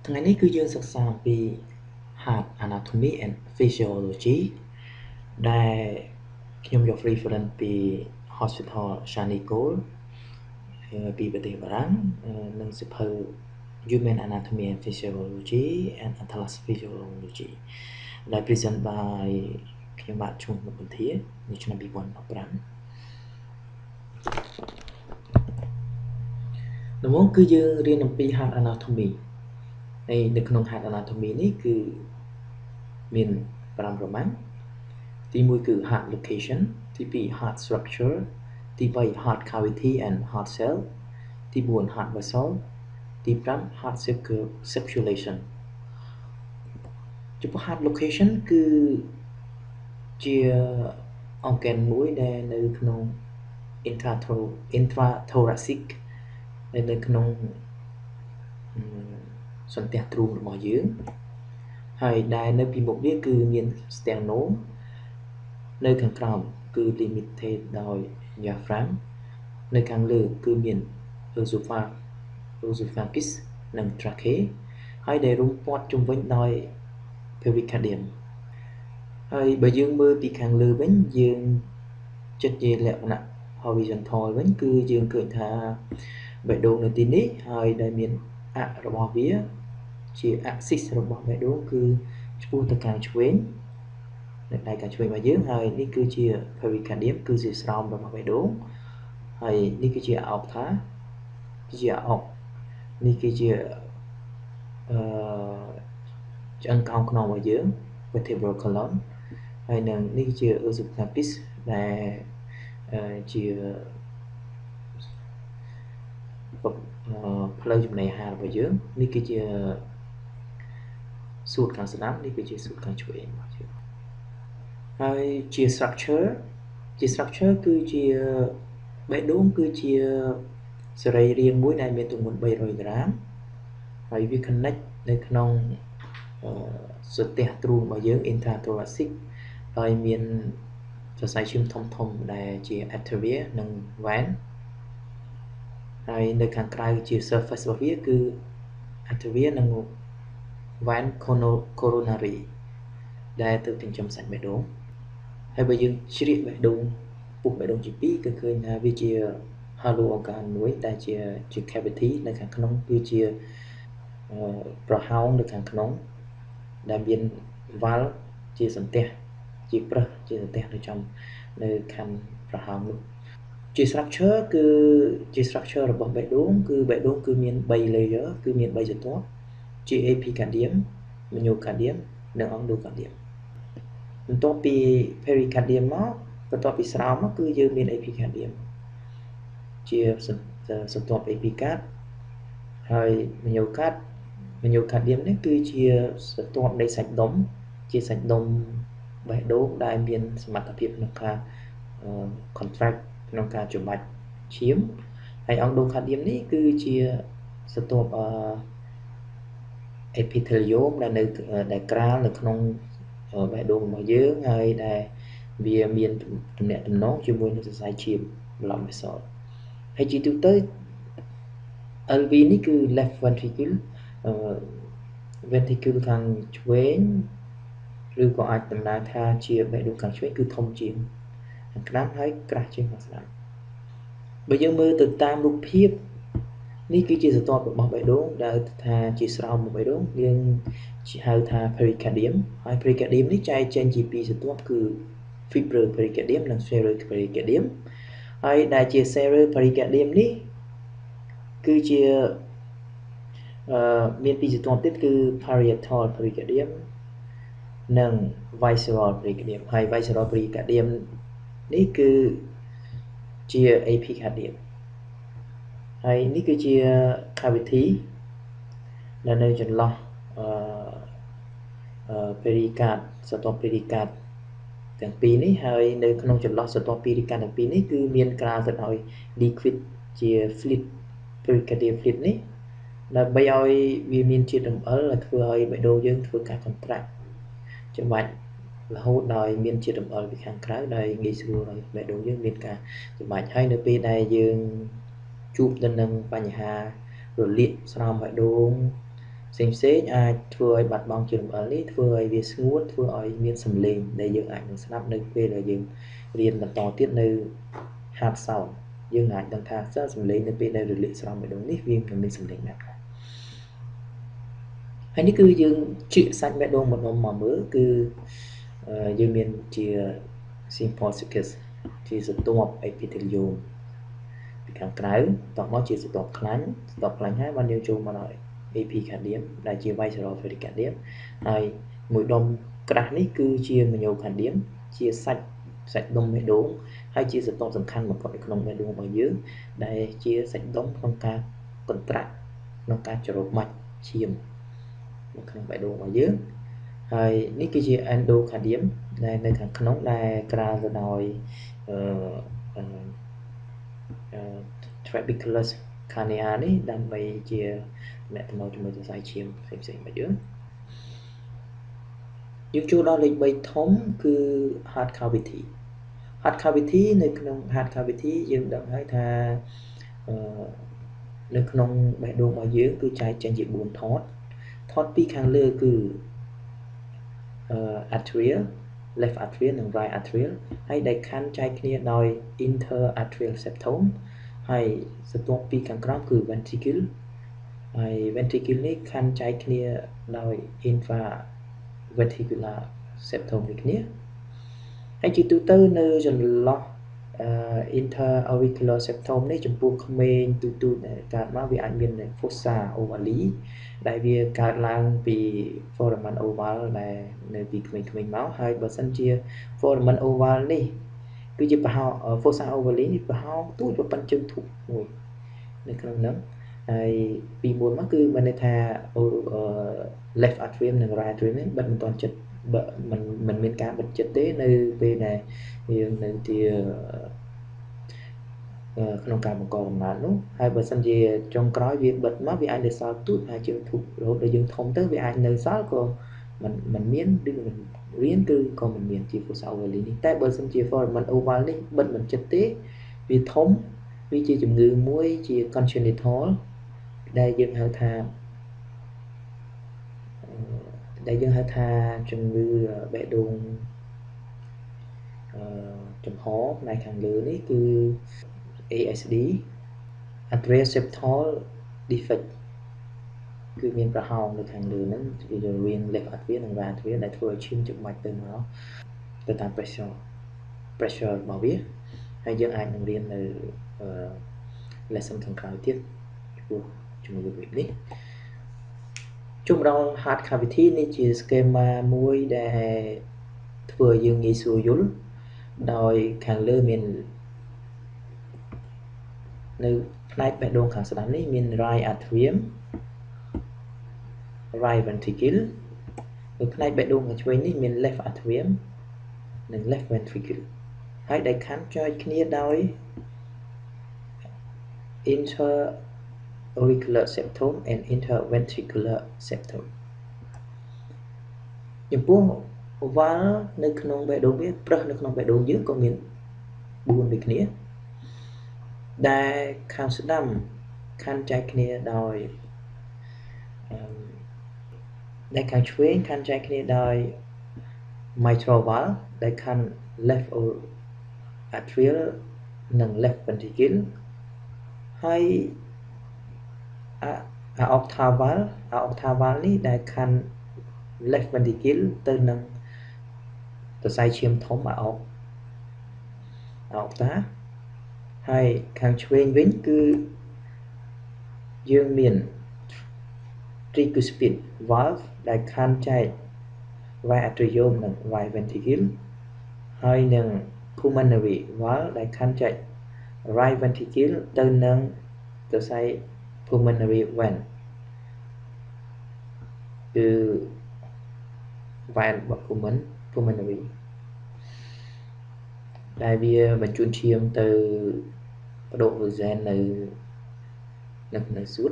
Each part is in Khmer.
ថ្ងៃនេះគឺយើងសិក្សាអំពី Heart Anatomy and Physiology ដែលខ្ញុំយក reference ពី Hospital Charny Gold ពីប្រទេសបារាំងនិងសៀវភៅ Human Anatomy and Physiology and Atlas Physiology ដែល present by ខ្ញុំបាទឈ្មោះមុខវិធានៅឆ្នាំ2015ដំបូងគឺយើងរៀនអំពី Heart Anatomy ហើយនៅក្នុង Heart Anatomy នេះគឺមាន5ប្រមាណទី1គឺ Heart Location ទី2 Heart Structure ទី3 Heart Cavity and Heart Cell ទី4 Heart Vessel ទី5 Heart Circulation ចំពោះ Heart Location គឺជាorgan មួយដែលនៅក្នុង intrathoracic នៅក្នុងសន្ទះទ្រូងរបស់យើងហើយដែលនៅពីមុខវាគឺមាន sternum នៅខាងក្រោមគឺ limited ដោយ diaphragm នៅខាងលើគឺមាន esophagus និង trachea ហើយដែលរុំព័ទ្ធជុំវិញដោយ pericardium ហើយបើយើងមើលពីខាងលើវិញយើងចិត្តជាលក្ខណៈ horizontal វិញគឺយើងឃើញថាបេះដូងនៅទីនេះហើយដែលមានអាក់របស់វាជា axis របស់បេះដូងគឺឆ្ពោះទៅខាងឆ្វេងនៅដៃខាងឆ្វេងរបស់យើងហើយនេះគឺជា pericardium គឺជាស្រោមរបស់បេះដូងហើយនេះគឺជា aorta គឺជា aorta នេះគឺជាឆ្អឹងកោងខ្នងរបស់យើង vertebral column ហើយនឹងនេះជា esophagus ដែលជាផ្លូវចំណីអាហាររបស់យើងនេះគឺជាសួតខាងស្ដាំនេះគឺជាសួតខាងឆ្វេងរបស់យើងហើយជា structure គឺជាបេះដូងគឺជាសរីរាង្គមួយដែលមានទម្ងន់300ក្រាមហើយវា connect នៅក្នុងសន្ទះទ្រូងរបស់យើង intrathoracic ហើយមានសរសៃឈាមធំដែលជា arteria និង vein ហើយនៅខាងក្រៅជា surface របស់វាគឺ arteria និង vein coronary ដែលទៅចិញ្ចឹមសាច់បេះដូងហើយបើយើងជ្រៀកបេះដូងពុះបេះដូងជា2គឺឃើញថាវាជា hollow organ មួយដែលជា cavity នៅខាងក្នុងគឺជាប្រហោងនៅខាងក្នុងដែលមាន valve ជាសន្ទះជាប្រឹសជាសន្ទះនៅចំនៅខាងប្រហោងនោះជា structure គឺជា structure របស់បេះដូងគឺបេះដូងគឺមាន3 layer គឺមាន3ស្រទាប់ជា epicardium myocardium និង endocardium បន្ទាប់ពី pericardium មកបន្ទាប់ពីស្រោមមកគឺយើងមាន epicardium ជាស្រទាប់ epicard ហើយ myocardium នេះគឺជាស្រទាប់នៃសាច់ដុំជាសាច់ដុំបេះដូងដែលមានសមត្ថភាពក្នុងការ contract ក្នុងការច្របាច់ឈាមហើយ endocardium នេះគឺជាស្រទាប់epithelium ដែលក្រាលនៅក្នុងបេះដូងរបស់យើងហើយដែលវាមានទំនាក់ទំនងជាមួយនឹងសរសៃឈាម blood vessel ហើយជាទូទៅ LV នេះគឺ left ventricle ខាងឆ្វេងឬក៏អាចដំណើរថាជាបេះដូងខាងឆ្វេងគឺធំជាងខាងស្ដាំហើយក្រាស់ជាងខាងស្ដាំបើយើងមើលទៅតាមរូបភាពនេះគឺជាស្រទាប់របស់បេះដូងដែលថាជាស្រោមរបស់បេះដូងយើងហៅថា pericardium ហើយ pericardium នេះចែកចេញជា2ស្រទាប់គឺ fibral pericardium និង serral pericardium ហើយដែលជា serral pericardium នេះគឺជាមាន2ស្រទាប់ទៀតគឺ parietal pericardium និង visceral pericardium ហើយ visceral pericardium នេះគឺជា epicardium ហើយនេះគឺជា cavity ដែលនៅចន្លោះpericard ស្រទាប់ pericard ទាំងពីរនេះហើយនៅក្នុងចន្លោះស្រទាប់ pericard ទាំងពីរនេះគឺមានក្រាលទៅដោយ liquid ជា fluid pericardial fluid នេះដើម្បីឲ្យវាមានជាតិរំអិលដែលធ្វើឲ្យបេះដូងយើងធ្វើការ contract ច្របាច់រហូតដល់មានជាតិរំអិលពីខាងក្រៅដែលងាយស្រួលឲ្យបេះដូងយើងមានការច្របាច់ហើយនៅពេលដែលយើងជួបទៅនឹងបញ្ហារលាកស្រោមបេះដូង ផ្សេងអាចធ្វើឲ្យបាត់បង់ជាលំអិលនេះធ្វើឲ្យវាស្ងួតធ្វើឲ្យមានសំឡេងដែលយើងអាចនឹងស្ដាប់នៅពេលដែលយើងរៀនបន្តទៀតនៅ hard sound យើងអាចដឹងថាសំឡេងនៅពេលដែលរលាកស្រោមបេះដូងនេះវានឹងមានសំឡេងណាខ្លះហើយនេះគឺយើងជិះសាច់បេះដូងម្ដុំមកមើលគឺយើងមានជា simple circus ជាស្រទាប់ epithelium ពីខាងក្រៅតមកជាស្រទាប់ខ្លាញ់ហើយបានយើងចូលមកដល់ epicardium ដែលជា visceral pericardium ហើយមួយដុំក្រាស់នេះគឺជា myocardium ជាសាច់ដុំបេះដូងហើយជាស្រទាប់សំខាន់បំផុតនៅក្នុងបេះដូងរបស់យើងដែលជាសាច់ដុំក្នុងការ contract ក្នុងការច្រត់មាច់ឈាមនៅក្នុងបេះដូងរបស់យើងហើយនេះគឺជា endocardium ដែលនៅខាងក្នុងដែលក្រាលទៅដោយtrabeculus carnea នេះដើម្បីជាតំណែងជាមួយសរសៃឈាមផ្សេងៗរបស់យើងចូលដល់លេខ3ធំគឺ heart cavityនៅក្នុង heart cavity យើងដឹងហើយថានៅក្នុងបេះដូងរបស់យើងគឺចែកចេញជា4ថតពីខាងលើគឺatrial left atrial និង right atrial ហើយដែលខណ្ឌចែកគ្នាដោយ interatrial septum ហើយស្រទាប់ពីខាងក្រោមគឺ ventricle ហើយ ventricle នេះខណ្ឌចែកគ្នាដោយ intraventricular septum ដូចគ្នាហើយជាទូទៅនៅចន្លោះinterauricular septum នេះចំពោះក្មេងទូដែលកើតមកវាអាចមាន fossa ovale ដែលវាកើតឡើងពី foramen oval ដែលនៅពីក្មេងៗមកហើយបើសិនជា foramen oval នេះគឺជាប្រហោង fossa ovale នេះប្រហោងទូចប៉ុណ្ណឹងជើងធុកមួយនៅក្នុងហ្នឹងហើយពីមុនមកគឺមានន័យថា left atrium និង right atrium នេះបិទមិនទាន់ចិត្តមិនមានការបិទចិត្តទេនៅពេលដែលយើងនៅទីក្នុងការបង្កកំណើតនោះហើយបើសិនជាចុងក្រោយវាបិទមកវាអាចនៅសល់ទូចហើយជើងធុករហូតដល់យើងធំទៅវាអាចនៅសល់ក៏មិនមានឬមិនរៀនគឺក៏មិនមានជា fossa ovale នេះតែបើសិនជា foramen oval នេះបិទមិនចិត្តទេវាធំវាជាជំងឺមួយជា congenital ដែលយើងហៅថាជំងឺបេះដូងចំហផ្នែកខាងលើនេះគឺ ASD atrial septal defect គឺមានប្រហោងនៅខាងលើហ្នឹងវារវាង left atrial និង right atrial ដែលធ្វើឲ្យឈាមច្បាច់ទៅមកទៅតាម pressure របស់វាហើយយើងអាចនឹងរៀននៅlesson ខាងក្រោយទៀតព្រោះជំងឺរបៀបនេះជុំដល់ heart cavity នេះជា schema មួយដែលធ្វើឲ្យយើងងាយស្រួលយល់ដោយខាងលើមាននៅផ្នែកបេះដូងខាងស្ដាំនេះមាន right atrium right ventricle នៅផ្នែកបេះដូងខាងឆ្វេងនេះមាន left atrium និង left ventricle ហើយដែលខណ្ឌចែកគ្នាដោយ interauricular septum and interventricular septum ចំពោះ valve នៅក្នុងបេះដូងវាប្រឹសនៅក្នុងបេះដូងយើងក៏មាន4ដូចគ្នាដែលខាងស្ដាំខណ្ឌចែកគ្នាដោយដែលខាងឆ្វេងខណ្ឌចែកគ្នាដោយ mitral valve ដែលខណ្ឌ left atrial និង left ventricle ហើយ aorta valve នេះដែលខណ្ឌ left ventricle ទៅនឹងសរសៃឈាមធំ aorta ហើយខាងឆ្វេងវិញគឺយើងមាន tricuspid valve ដែលខណ្ឌចែក right atrium និង right ventricle ហើយនឹង pulmonary valve ដែលខណ្ឌចែក right ventricle ទៅនឹងសរសៃ pulmonary vein គឺ vein របស់ pulmonary ដែលវាបញ្ជូនឈាមទៅបដូរអូសែននៅសួត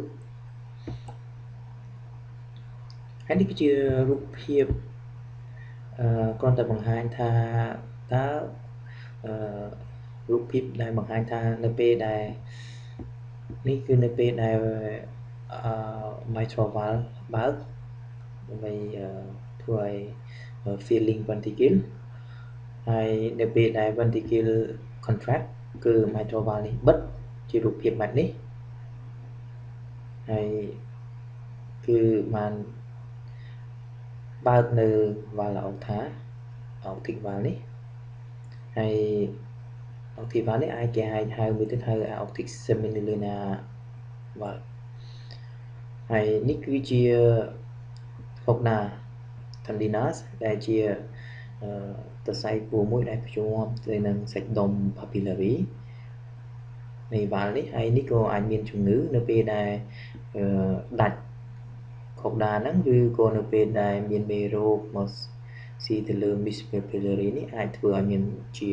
ហើយនេះគឺជារូបភាពគ្រាន់តែបង្ហាញថាតើរូបភាពដែលបង្ហាញថានៅពេលដែលនេះគឺនៅពេលដែលmitral valve បើកដើម្បីធ្វើឲ្យ filling ventricle ហើយនៅពេលដែល ventricle contract គឺ mitral valve នេះបិទជារូបភាពបែបនេះហើយគឺបានបើកនៅ valve aorta aortic valve នេះហើយ aortic valve នេះអាចគេហៅមួយទៀតហៅ aortic semilunar valve ហើយនេះគឺជាCochlear tendinous ដែលជាសរសៃពួរមួយដែលភ្ជាប់ទៅនឹងសាច់ដុំ papillary នៃ valve នេះហើយនេះក៏អាចមានជំងឺនៅពេលដែលដាច់ Cochlear ហ្នឹងឬក៏នៅពេលដែលមានមេរោគមកស៊ីទៅលើ miss papillary នេះអាចធ្វើឲ្យមានជា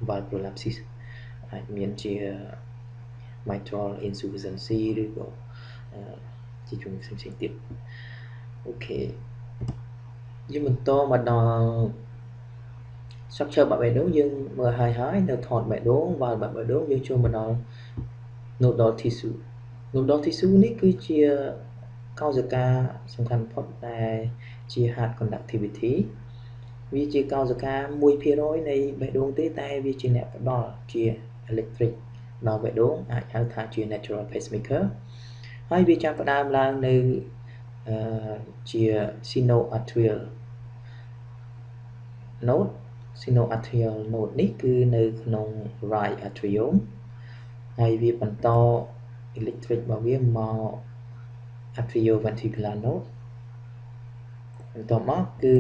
valve prolapse អាចមានជា mitral insufficiency ឬក៏ជាជំងឺផ្សេងៗទៀតអូខេយើងបន្តមកដល់ structure បាក់បេះដូងយើងមើលហើយនៅថតបេះដូង valve បាក់បេះដូងយើងចូលមកដល់ nodal tissue nodal tissue នេះគឺជាកោសិកាសំខាន់បំផុតដែលជា heart conductivity វាជាកោសិកា 1% នៃបេះដូងទេតែវាជាអ្នកផ្ដល់ជា electric ដល់បេះដូងអាចហៅថាជា natural pacemaker ហើយវាចាប់ផ្ដើមឡើងនៅជា sinoatrial node sinoatrial node នេះគឺនៅក្នុង right atrium ហើយវាបន្ត electric របស់វាមក atrioventricular node បន្ទាប់មកគឺ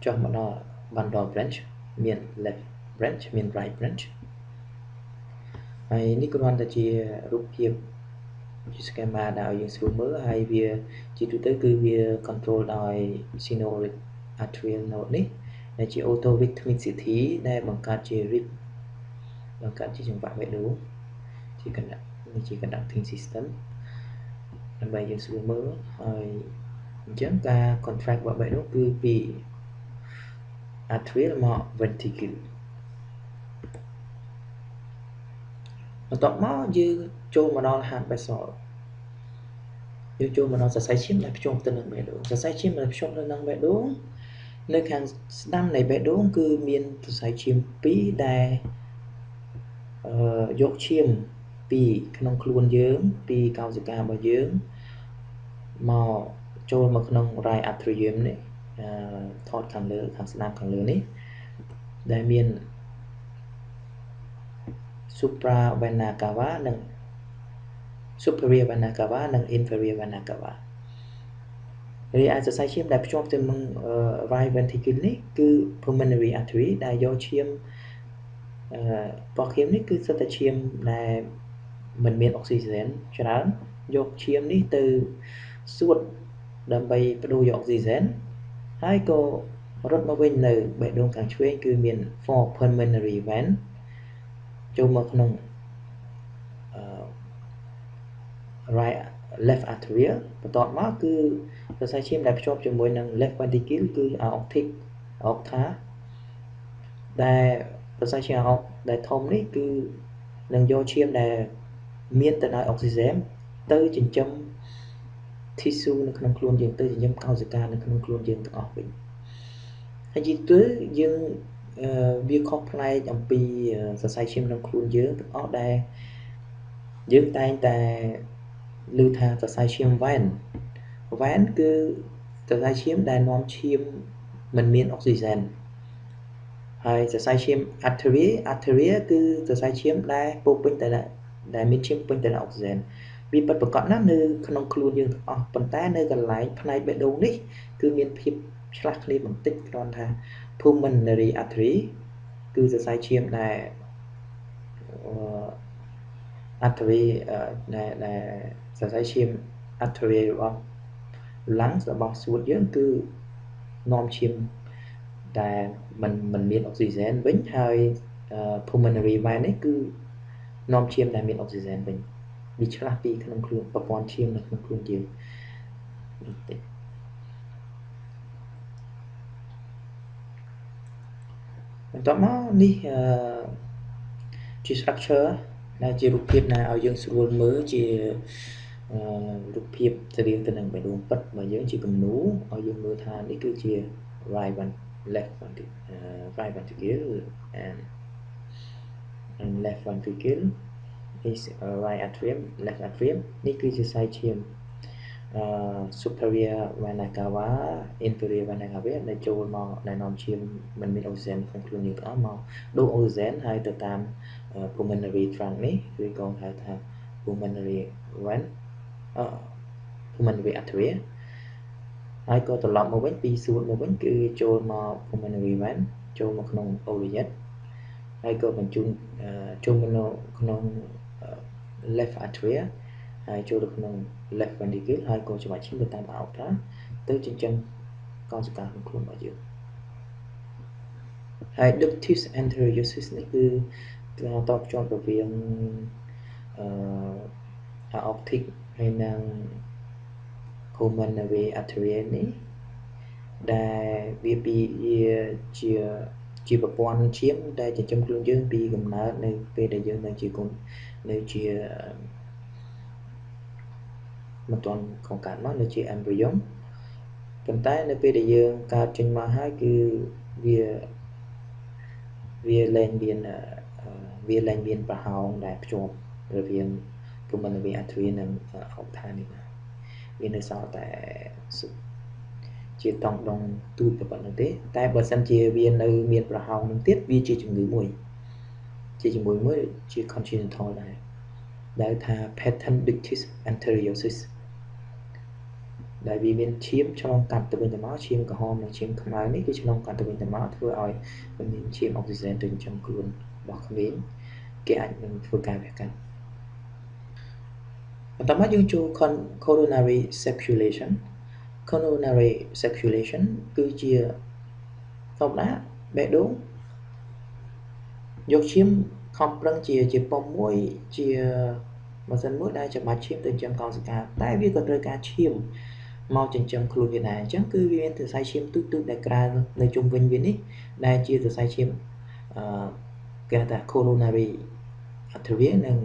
ចុះមកដល់ bundle branch មាន left branch មាន right branch ហើយនេះគ្រាន់តែជារូបភាពជា schema ដែលយើងស្រួលមើលហើយវាជាទូទៅគឺវា control ដោយ sinoatrial node នេះដែលជា autorhythmicity ដែលបង្កើតជា rhythm បង្កើតជាចង្វាក់បេះដូងជា conducting system ដើម្បីយើងស្រួលមើលហើយអញ្ចឹងការ contract របស់បេះដូងគឺពី atrial មក ventricle បន្ទាប់មកយើងចូលមកដល់ heart vessel យើងចូលមកដល់សរសៃឈាមដែលភ្ជាប់ទៅនឹងបេះដូងសរសៃឈាមដែលភ្ជាប់ទៅនឹងបេះដូងនៅខាងស្ដាំនៃបេះដូងគឺមានសរសៃឈាម2ដែលយកឈាមពីក្នុងខ្លួនយើងពីកោសិការបស់យើងមកចូលមកក្នុង right atrium នេះថតខាងលើខាងស្ដាំខាងលើនេះដែលមាន supra vena cava និង superior vena cava និង inferior vena cava រីឯសរសៃឈាមដែលភ្ជាប់ទៅនឹង right ventricle នេះគឺ pulmonary artery ដែលយកឈាមពណ៌ខៀមនេះគឺសិតតែឈាមដែលមិនមានអុកស៊ីហ្សែនច្រើនយកឈាមនេះទៅសួតដើម្បីបដូរយកអុកស៊ីហ្សែនហើយក៏រត់មកវិញនៅបេះដូងខាងឆ្វេងគឺមាន four pulmonary vein ចូលមកក្នុងright left atrial បន្ទាប់មកគឺសរសៃឈាមដែលភ្ជាប់ជាមួយនឹង left ventricle គឺ aorta ដែលសរសៃឈាម aorta ដែលធំនេះគឺនឹងយកឈាមដែលមានទៅដោយអុកស៊ីហ្សែនទៅចិញ្ចឹម tissue នៅក្នុងខ្លួនយើងទៅចិញ្ចឹមកោសិកានៅក្នុងខ្លួនយើងទាំងអស់វិញហើយជាទូទៅយើងវាខុសប្លែកអំពីសរសៃឈាមក្នុងខ្លួនយើងទាំងអស់ដែលយើងតែងតែឮថាសរសៃឈាម vein គឺសរសៃឈាមដែលនាំឈាមមិនមានអុកស៊ីហ្សែនហើយសរសៃឈាម arteria គឺសរសៃឈាមដែលពោពេញទៅដែលមានឈាមពេញទៅដោយអុកស៊ីហ្សែនវាពិតប្រាកដណាស់នៅក្នុងខ្លួនយើងទាំងអស់ប៉ុន្តែនៅកន្លែងផ្នែកបេះដូងនេះគឺមានភាពឆ្លាស់គ្នាបន្តិចគ្រាន់ថា pulmonary artery គឺសរសៃឈាមដែលartery ដែលសរសៃឈាម artery របស់ lungs របស់សួតយើងគឺនាំឈាមដែលមិនមានអុកស៊ីហ្សែនវិញហើយ pulmonary vein នេះគឺនាំឈាមដែលមានអុកស៊ីហ្សែនវិញវាឆ្លាស់ពីក្នុងខ្លួនប្រព័ន្ធឈាមនៅក្នុងខ្លួនយើងបន្តិចបន្ទាប់មកនេះជា structure ដែលជារូបភាពដែលឲ្យយើងស្រួលមើលជា រូបភាពស្រៀងទៅនឹងបេះដូងពិតបើយើងជាគំនូឲ្យយើងមើលថានេះគឺជា right left right ventricle and left ventricle is right atrium left atrium នេះគឺជាខ្សែឈាមsuperior vena cava inferior vena cava ដែលចូលមកដែលនាំឈាមមិនមានអុកស៊ីហ្សែនក្នុងខ្លួនយើងទាំងអស់មកដូរអុកស៊ីហ្សែនហើយទៅតាម pulmonary trunk នេះគឺក៏ហៅថា pulmonary vein pulmonary artery ហើយក៏ត្រឡប់មកវិញពីសួតមកវិញគឺចូលមក pulmonary vein ចូលមកក្នុង aorta ហើយក៏បញ្ជូនចូលមកក្នុង left atria ហើយចូលទៅក្នុង left ventricle ហើយក៏ច្បាច់ឈាមទៅតាម aorta ទៅចិញ្ចឹមកោសិកាក្នុងខ្លួនរបស់យើងហើយ ductus anteriosus នេះគឺតបជាប់រវាងaortic ហើយនិង pulmonary artery នេះដែលវាជាប្រព័ន្ធឈាមដែលចិញ្ចឹមខ្លួនយើងពីកំណើតនៅពេលដែលយើងនៅជាមិនទាន់កកើតមកនៅជា embryo ប៉ុន្តែនៅពេលដែលយើងកើតចេញមកហើយគឺវាលែងមានប្រហោងដែលភ្ជាប់រវាង pulmonary artery និង aorta នេះវានៅសល់តែជាតង់ដងទូចប៉ុណ្ណឹងទេតែបើសិនជាវានៅមានប្រហោងនឹងទៀតវាជាជំងឺមួយជា congenital ដែលថា patent ductus anteriosus ដែលវាមានឈាមឆ្លងកាត់ទៅវិញទៅមកឈាមក្រហមនិងឈាមខ្មៅនេះគឺឆ្លងកាត់ទៅវិញទៅមកធ្វើឲ្យមានឈាមអុកស៊ីហ្សែនទៅចិញ្ចឹមខ្លួនរបស់ក្មេងគេអាចនឹងធ្វើការវះកាត់បន្តមកយើងចូល coronary circulation គឺជាធម្មតាបេះដូងយកឈាមខំប្រឹងជាប៉ុមមួយជាម៉ាស៊ីនមួយដែលច្បាច់ឈាមទៅចិញ្ចឹមកោសិកាតែវាក៏ត្រូវការឈាមមកចិញ្ចឹមខ្លួនវាដែរអញ្ចឹងគឺវាមានសរសៃឈាមទូចៗដែលក្រាលនៅជុំវិញវានេះដែលជាសរសៃឈាមគេហៅថា coronary artery និង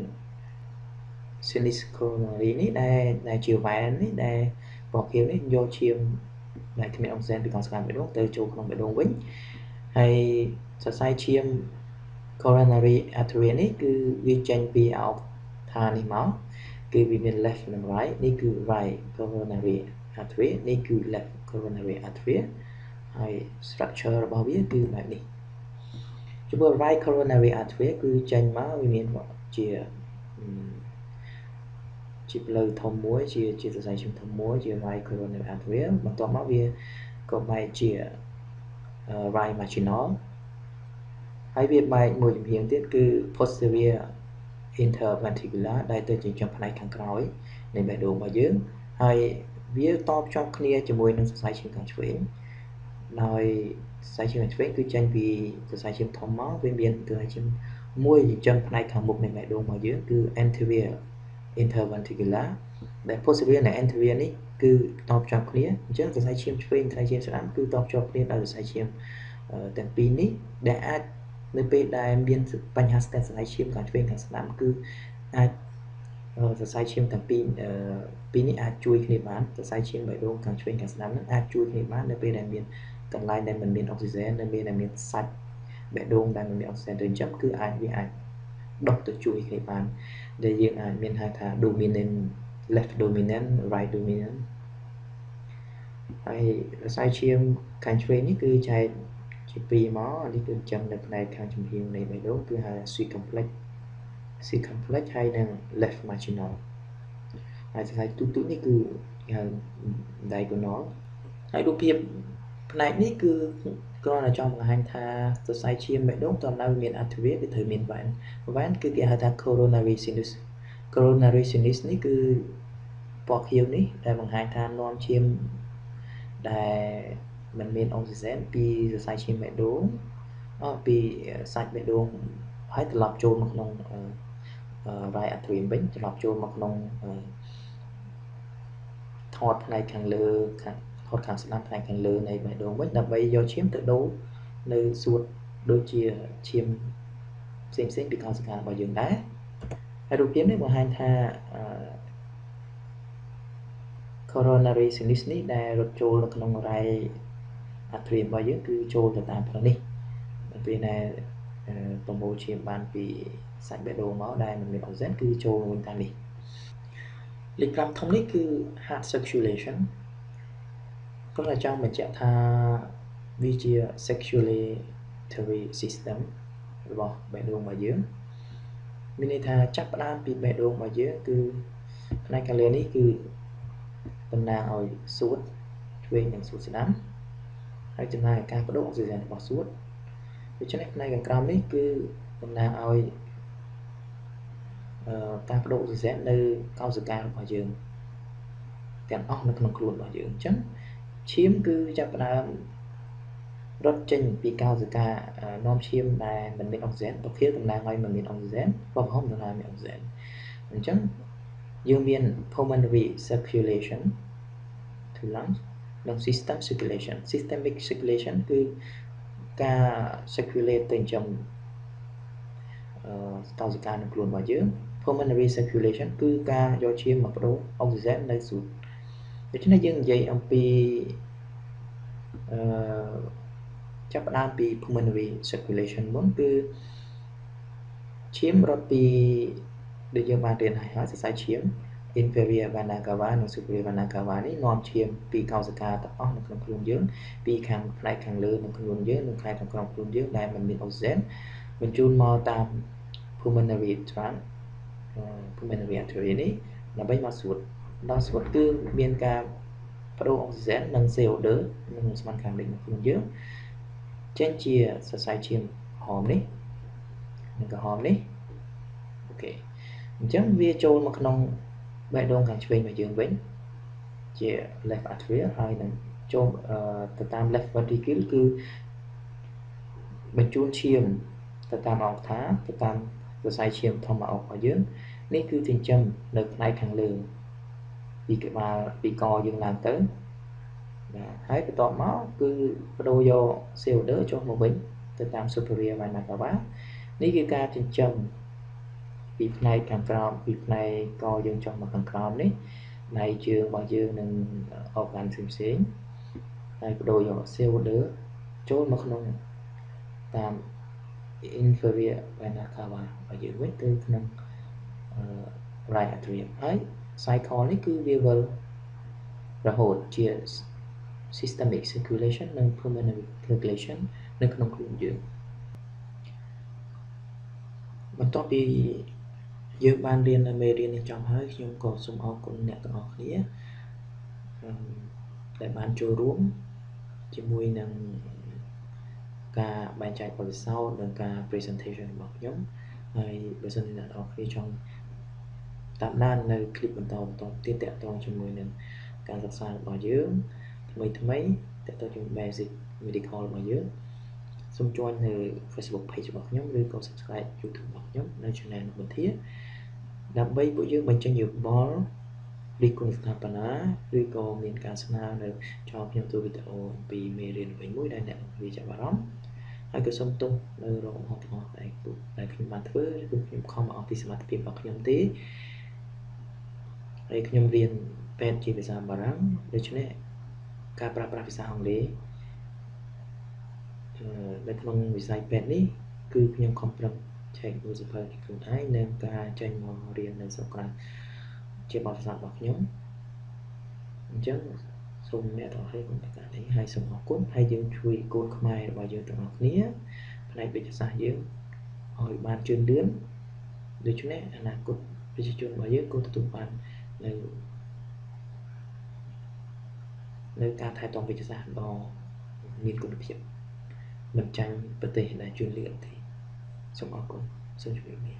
sinus coronary នេះដែលជា vein នេះដែលប្រភេទនេះយកឈាមដែលគ្មានអុកស៊ីហ្សែនពីកោសិកាបេះដូងទៅចូលក្នុងបេះដូងវិញហើយសរសៃឈាម coronary artery នេះគឺវាចេញពី aorta នេះមកគឺវាមាន left និង right នេះគឺ right coronary artery នេះគឺ left coronary artery ហើយ structure របស់វាគឺបែបនេះចំពោះ right coronary artery គឺចេញមកវាមានជាផ្លូវធំមួយជាសរសៃឈាមធំមួយជា right coronary artery បន្ទាប់មកវាក៏បែកជា right marginal ហើយវាបែកមួយចំហៀងទៀតគឺ posterior interventricular ដែលទៅចិញ្ចឹមផ្នែកខាងក្រោយនៃបេះដូងរបស់យើងហើយវាតបជាប់គ្នាជាមួយនឹងសរសៃឈាមខាងឆ្វេងដោយសរសៃឈាមខាងឆ្វេងគឺចេញពីសរសៃឈាមធំមកវាមានសរសៃឈាមមួយចិញ្ចឹមផ្នែកខាងមុខនៃបេះដូងរបស់យើងគឺ anterior interventricular ដែល posterior និង anterior នេះគឺតបជាប់គ្នាអញ្ចឹងសរសៃឈាមឆ្វេងសរសៃឈាមស្ដាំគឺតបជាប់គ្នាដោយសរសៃឈាមទាំងពីរនេះដែលអាចនៅពេលដែលមានបញ្ហាស្ទះសរសៃឈាមខាងឆ្វេងខាងស្ដាំគឺអាចសរសៃឈាមទាំងពីរនេះអាចជួយគ្នាបានសរសៃឈាមបេះដូងខាងឆ្វេងខាងស្ដាំនឹងអាចជួយគ្នាបាននៅពេលដែលមានកន្លែងដែលមិនមានអុកស៊ីហ្សែននៅពេលដែលមានសាច់បេះដូងដែលមិនមានអុកស៊ីហ្សែនទៅចិញ្ចឹមគឺវាអាចដុសទៅជួយគ្នាបានដែលយើងអាចមានហៅថា dominant left dominant right dominant ហើយសរសៃឈាមខាងឆ្វេងនេះគឺចែកជាពីរមកនេះគឺចំនៅផ្នែកខាងចំហៀងនៃបេះដូងគឺហៅ C complex ហើយនិង left marginal ហើយសរសៃទូចៗនេះគឺហៅ diagonal ហើយរូបភាពផ្នែកនេះគឺគ្រាន់តែចង់បង្ហាញថាសរសៃឈាមបេះដូងតើនៅមាន artery គឺត្រូវមាន vein គឺគេហៅថា coronary sinus នេះគឺពណ៌ខៀវនេះដែលបង្ហាញថានាំឈាមដែលមិនមានអុកស៊ីហ្សែនពីសរសៃឈាមបេះដូងពីសាច់បេះដូងហើយត្រឡប់ចូលមកក្នុង right artery វិញត្រឡប់ចូលមកក្នុងថតផ្នែកខាងលើថតខាងស្ដាំផ្នែកខាងលើនៃបេះដូងវិញដើម្បីយកឈាមទៅដូរនៅសួតដូចជាឈាមផ្សេងពីកោសិការបស់យើងដែរហើយរូបភាពនេះបង្ហាញថា coronary sinus នេះដែលរត់ចូលនៅក្នុងរ៉ែអាទ្រីមរបស់យើងគឺចូលទៅតាមផ្លូវនេះពេលដែលប្រមូលឈាមបានពីសាច់បេះដូងមកដែលមិនមានអុកស៊ីហ្សែនគឺចូលវិញតាមនេះលេខ5ធំនេះគឺ heart circulation គាត់តែចង់បញ្ជាក់ថាវាជា circulatory system របស់បេះដូងរបស់យើងមានន័យថាចាប់ផ្ដើមពីបេះដូងរបស់យើងគឺផ្នែកខាងលើនេះគឺតំណាងឲ្យសួតឆ្វេងនិងសួតស្ដាំហើយចំណែកការបដូរអុកស៊ីហ្សែនរបស់សួតដូច្នេះផ្នែកខាងក្រោមនេះគឺតំណាងឲ្យការបដូរអុកស៊ីហ្សែននៅកោសិការបស់យើងទាំងអស់នៅក្នុងខ្លួនរបស់យើងអញ្ចឹងឈាមគឺចាប់ផ្ដើមរត់ចេញពីកោសិកានាំឈាមដែលមិនមានអុកស៊ីហ្សែនប្រភេទតំណាងឲ្យមិនមានអុកស៊ីហ្សែនបបហមតំណាងមានអុកស៊ីហ្សែនអញ្ចឹងយើងមាន pulmonary circulation to lungs និង system circulation systemic circulation គឺការ circulate ទៅចំកោសិកានៅខ្លួនរបស់យើង pulmonary circulation គឺការយកឈាមមកបដូរអុកស៊ីហ្សែននៅសួតដូច្នេះយើងនិយាយអំពីចាប់ផ្ដើមពី pulmonary circulation មុនគឺឈាមរត់ពីដែលយើងបានរៀនហើយសរសៃឈាម inferior vena cava និង superior vena cava នេះនាំឈាមពីកោសិកាទាំងអស់នៅក្នុងខ្លួនយើងពីខាងផ្នែកខាងលើក្នុងខ្លួនយើងនិងផ្នែកខាងក្រោមខ្លួនយើងដែលមិនមានអុកស៊ីហ្សែនបញ្ជូនមកតាម pulmonary artery នេះដើម្បីមកសួតដល់សួតគឺមានការបដូរអុកស៊ីហ្សែននិង CO2 និងស្មានខាងលើក្នុងខ្លួនយើងចេញជាសរសៃឈាមហមនេះនិងក្រហមនេះអូខេអញ្ចឹងវាចូលមកក្នុងបេះដូងខាងឆ្វេងរបស់យើងវិញជា left atrial ហើយនឹងចូលទៅតាម left ventricle គឺបញ្ជូនឈាមទៅតាមអុកថាទៅតាមសរសៃឈាមធម្មអុករបស់យើងនេះគឺចិញ្ចឹមនៅផ្នែកខាងលើពីក្បាលពីកយើងឡើងទៅបាទហើយបន្ទាប់មកគឺបដូរយក CO2 ចុះមកវិញទៅតាម superior vena cava នេះគឺការចិញ្ចឹមពីផ្នែកខាងក្រោមពីផ្នែកកយើងចុះមកខាងក្រោមនេះដៃជើងរបស់យើងនឹងអបបានផ្សេងៗហើយបដូរយក CO2 ចូលមកក្នុងតាម inferior vena cava របស់យើងវិញទៅក្នុងright atrium ហើយ cycle នេះគឺវាវិលរហូតជា systemic circulation និង pulmonary circulation នៅក្នុងខ្លួនយើងបន្ទាប់ពីយើងបានរៀននៅមេរៀននេះចប់ហើយខ្ញុំក៏សូមអរគុណអ្នកទាំងអស់គ្នាដែលបានចូលរួមជាមួយនឹងការបែងចែកបទពិសោធន៍និងការ presentation របស់ខ្ញុំហើយបើសិនជាអ្នកទាំងអស់គ្នាចង់តាមដាននៅคลิปបន្តទៀតតាក់ទងជាមួយនឹងការសិក្សារបស់យើងថ្មីតាក់ទងជាមួយ basic medical របស់យើងសូម join នៅ Facebook page របស់ខ្ញុំឬក៏ subscribe YouTube របស់ខ្ញុំនៅ channel វិទ្យាដើម្បីពួកយើងបញ្ចេញយោបល់ពីគុណស្ថាបនាឬក៏មានការស្នើនៅចោលខ្ញុំទូវីដេអូអំពីមេរៀនអ្វីមួយដែលអ្នកវាចាប់អារម្មណ៍ហើយក៏សូមទោសនៅរកកំហុសទាំងអស់ដែលខ្ញុំបានធ្វើឬខ្ញុំខំមកអស់ពីសមត្ថភាពរបស់ខ្ញុំទេហើយខ្ញុំរៀនពេទ្យជាភាសាបារាំងដូច្នេះការប្រើប្រាស់ភាសាអង់គ្លេសនៅក្នុងវិស័យពេទ្យនេះគឺខ្ញុំខំប្រឹងឆែកមើលសភៅខ្លួនឯងនិងការចេញមករៀននៅស្រុកក្រៅជាបទពិសោធន៍របស់ខ្ញុំអញ្ចឹងសូមអ្នកទាំងអស់គ្នាកុំប្រកាសនេះហើយសូមអរគុណហើយយើងជួយកូនខ្មែររបស់យើងទាំងអស់គ្នាផ្នែកវិទ្យាសាស្ត្រយើងឲ្យបានជឿនលឿនដូច្នេះអនាគតប្រជាជនរបស់យើងក៏ទទួលបាននៅការថែទាំវិទ្យាសាស្ត្រដ៏មានគុណភាពមិនចាញ់ប្រទេសដែលជឿនលឿនទេសូមអរគុណសូមជម្រាបលា